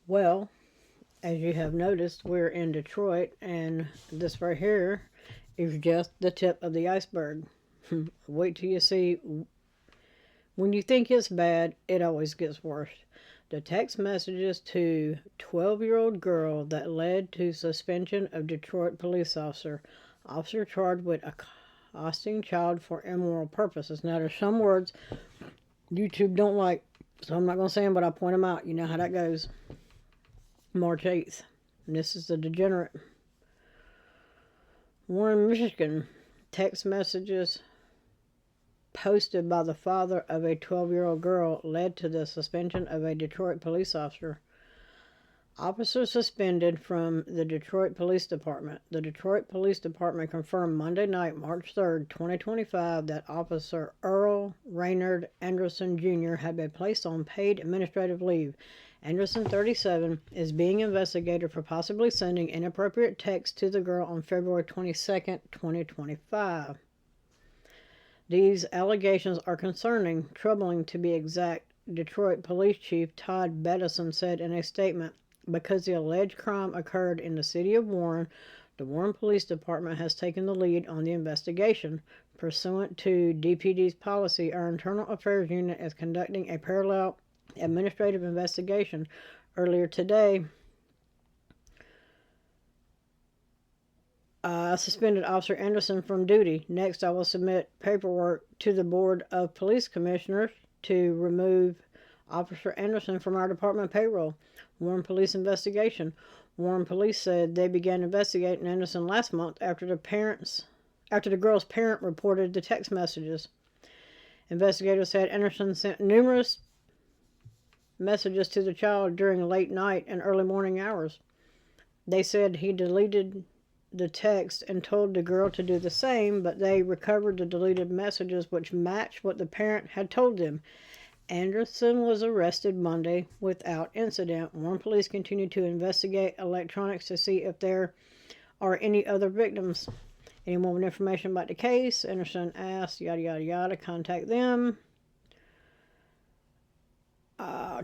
Well, as you have noticed, we're in Detroit, and this right here is just the tip of the iceberg. Wait till you see. When you think it's bad, it always gets worse. The text messages to 12-year-old girl that led to suspension of Detroit police officer charged with accosting child for immoral purposes. Now, there's some words YouTube don't like, so I'm not going to say them, but I'll point them out. You know how that goes. March 8th. And this is the degenerate. Warren, Michigan. Text messages posted by the father of a 12-year-old girl led to the suspension of a Detroit police officer. Officer suspended from the Detroit Police Department. The Detroit Police Department confirmed Monday night, March 3rd, 2025, that Officer Earl Raynard Anderson Jr. had been placed on paid administrative leave. Anderson, 37, is being investigated for possibly sending inappropriate texts to the girl on February 22nd, 2025. These allegations are concerning, troubling to be exact, Detroit Police Chief Todd Bettison said in a statement. Because the alleged crime occurred in the city of Warren, the Warren Police Department has taken the lead on the investigation. Pursuant to DPD's policy, our Internal Affairs Unit is conducting a parallel administrative investigation. Earlier today, I suspended Officer Anderson from duty. Next, I will submit paperwork to the Board of Police Commissioners to remove Officer Anderson from our department payroll. Warren Police investigation. Warren Police said they began investigating Anderson last month after the girl's parent reported the text messages. Investigators said Anderson sent numerous messages to the child during late night and early morning hours. They said he deleted the text and told the girl to do the same, but they recovered the deleted messages which matched what the parent had told them. Anderson was arrested Monday without incident. Warren police continue to investigate electronics to see if there are any other victims. Any more information about the case? Anderson asked, yada, yada, yada, contact them.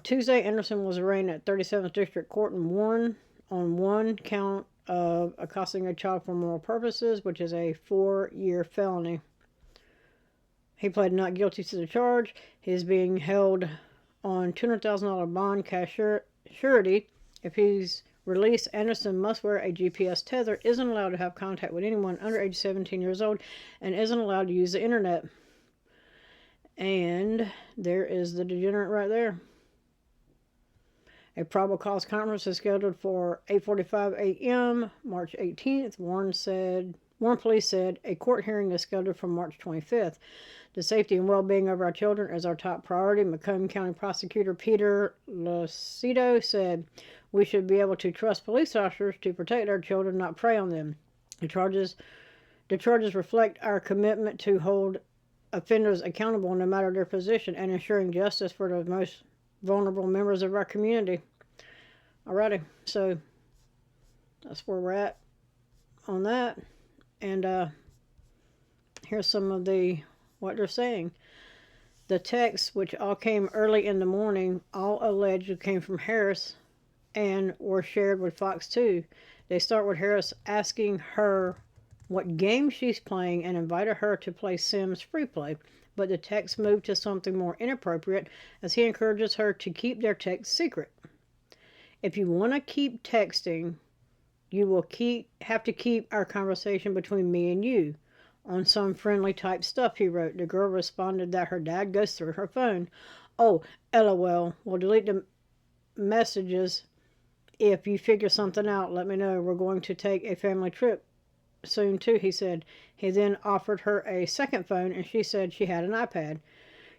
Tuesday, Anderson was arraigned at 37th District Court in Warren on one count of accosting a child for immoral purposes, which is a 4-year felony. He pled not guilty to the charge. He is being held on $200,000 bond cash surety. If he's released, Anderson must wear a GPS tether, isn't allowed to have contact with anyone under age 17 years old, and isn't allowed to use the internet. And there is the degenerate right there. A probable cause conference is scheduled for 8:45 a.m. March 18th. Warren police said a court hearing is scheduled for March 25th. The safety and well-being of our children is our top priority. Macomb County Prosecutor Peter Lucido said we should be able to trust police officers to protect our children, not prey on them. The charges reflect our commitment to hold offenders accountable no matter their position and ensuring justice for the most vulnerable members of our community. Alrighty, so that's where we're at on that. And here's some of what they're saying. The texts, which all came early in the morning, all alleged came from Harris and were shared with Fox 2. They start with Harris asking her what game she's playing and invited her to play Sims Free Play. But the text moved to something more inappropriate as he encourages her to keep their text secret. If you want to keep texting, you will have to keep our conversation between me and you. On some friendly type stuff, he wrote. The girl responded that her dad goes through her phone. Oh, LOL. We'll delete the messages. If you figure something out, let me know. We're going to take a family trip soon too, he said. He then offered her a second phone and she said she had an iPad.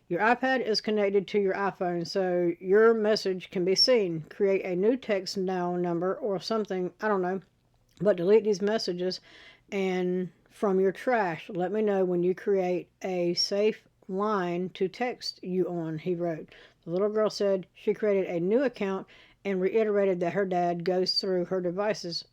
Your iPad is connected to your iPhone, so your message can be seen. Create a new text now number or something, I don't know. But delete these messages and from your trash. Let me know when you create a safe line to text you on, he wrote. The little girl said she created a new account and reiterated that her dad goes through her devices.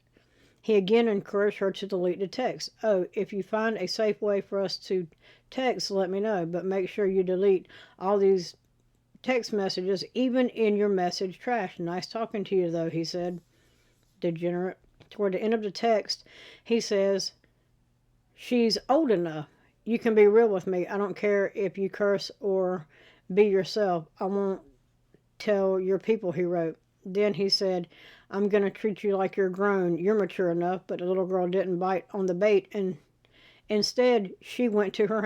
He again encouraged her to delete the text. Oh, if you find a safe way for us to text, let me know, but make sure you delete all these text messages, even in your message trash. Nice talking to you, though, he said. Degenerate. Toward the end of the text, he says, she's old enough. You can be real with me. I don't care if you curse or be yourself. I won't tell your people, he wrote. Then he said, I'm going to treat you like you're grown. You're mature enough. But the little girl didn't bite on the bait, and instead she went to her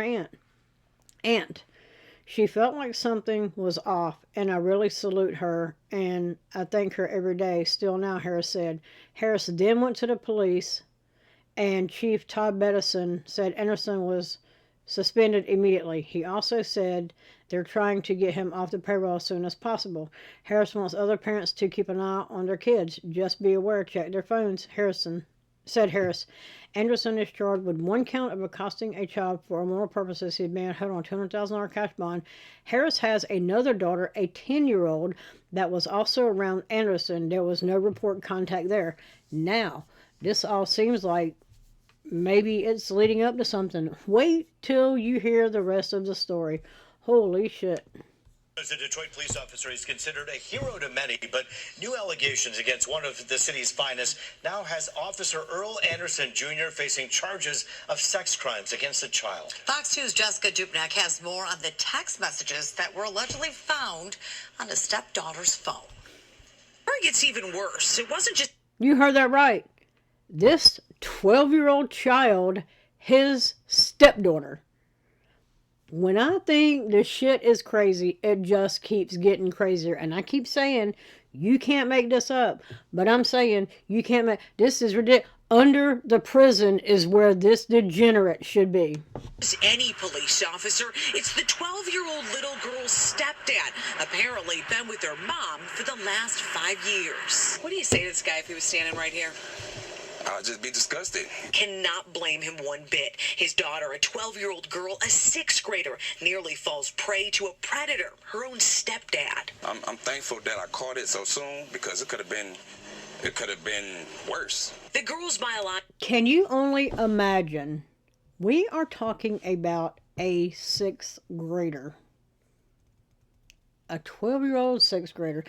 aunt. She felt like something was off, and I really salute her, and I thank her every day. Still now, Harris said. Harris then went to the police, and Chief Todd Bettison said Anderson was suspended immediately. He also said they're trying to get him off the payroll as soon as possible. Harris wants other parents to keep an eye on their kids. Just be aware, check their phones, said Harris. Anderson is charged with one count of accosting a child for immoral purposes. He's being held on a $200,000 cash bond. Harris has another daughter, a 10-year-old, that was also around Anderson. There was no report contact there. Now, this all seems like maybe it's leading up to something. Wait till you hear the rest of the story. Holy shit. As a Detroit police officer, he's considered a hero to many, but new allegations against one of the city's finest now has Officer Earl Anderson Jr. facing charges of sex crimes against a child. Fox 2's Jessica Dupnack has more on the text messages that were allegedly found on his stepdaughter's phone. It gets even worse. It wasn't just... You heard that right. This 12-year-old child, his stepdaughter. When I think the shit is crazy, it just keeps getting crazier. And I keep saying, you can't make this up. But I'm saying, you can't make... This is ridiculous. Under the prison is where this degenerate should be. Any police officer, it's the 12-year-old little girl's stepdad. Apparently been with her mom for the last 5 years. What do you say to this guy if he was standing right here? I'll just be disgusted. Cannot blame him one bit. His daughter, a 12-year-old girl, a 6th grader, nearly falls prey to a predator, her own stepdad. I'm thankful that I caught it so soon because it could have been worse. The girl's biological... Can you only imagine? We are talking about a 6th grader. A 12-year-old 6th grader.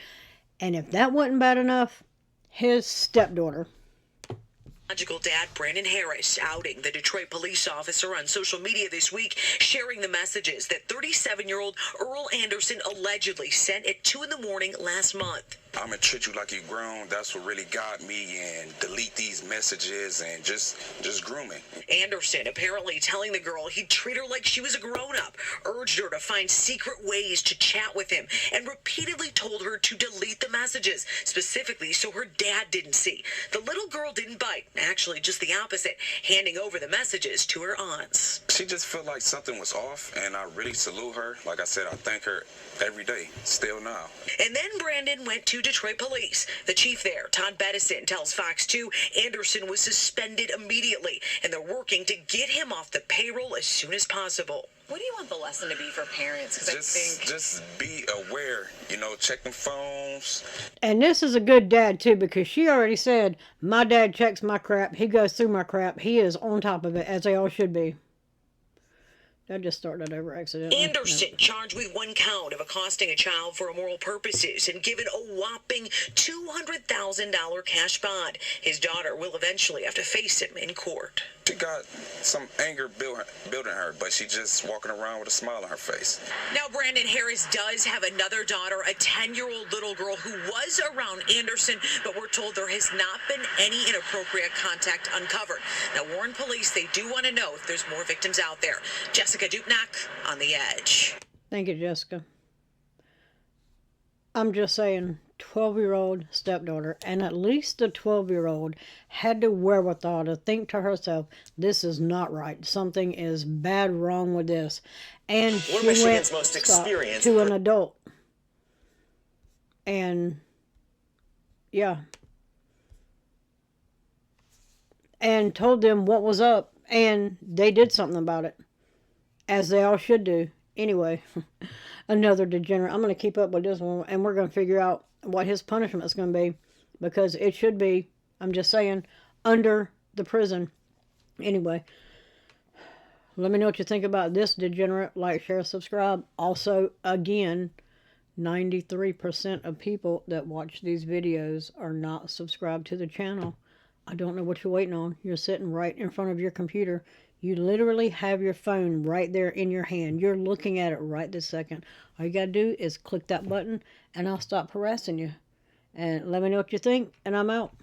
And if that wasn't bad enough, his stepdaughter. Dad Brandon Harris outing the Detroit police officer on social media this week, sharing the messages that 37-year-old Earl Anderson allegedly sent at 2 in the morning last month. I'm gonna treat you like you're grown. That's what really got me, and delete these messages and just grooming. Anderson apparently telling the girl he'd treat her like she was a grown-up, urged her to find secret ways to chat with him, and repeatedly told her to delete the messages, specifically so her dad didn't see. The little girl didn't bite, actually just the opposite, handing over the messages to her aunts. She just felt like something was off, and I really salute her. Like I said, I thank her every day, still now. And then Brandon went to Detroit police. The chief there, Todd Bettison, tells Fox 2 Anderson was suspended immediately, and they're working to get him off the payroll as soon as possible. What do you want the lesson to be for parents? Because just be aware, check them phones. And this is a good dad, too, because she already said, my dad checks my crap. He goes through my crap. He is on top of it, as they all should be. I just started over accidentally. Anderson charged with one count of accosting a child for immoral purposes and given a whopping $200,000 cash bond. His daughter will eventually have to face him in court. She got some anger building her, but she just walking around with a smile on her face. Now, Brandon Harris does have another daughter, a 10-year-old little girl who was around Anderson, but we're told there has not been any inappropriate contact uncovered. Now, Warren police, they do want to know if there's more victims out there. Jessica Dupnack on The Edge. Thank you, Jessica. I'm just saying, 12-year-old stepdaughter, and at least the 12-year-old had the wherewithal to think to herself, this is not right. Something is bad wrong with this. And she went to an adult. And, yeah. And told them what was up, and they did something about it. As they all should do. Anyway, another degenerate. I'm going to keep up with this one, and we're going to figure out what his punishment is going to be, because it should be, I'm just saying, under the prison. Anyway, let me know what you think about this degenerate. Like, share, subscribe. Also, again, 93% of people that watch these videos are not subscribed to the channel. I don't know what you're waiting on. You're sitting right in front of your computer. You literally have your phone right there in your hand. You're looking at it right this second. All you got to do is click that button and I'll stop harassing you. And let me know what you think, and I'm out.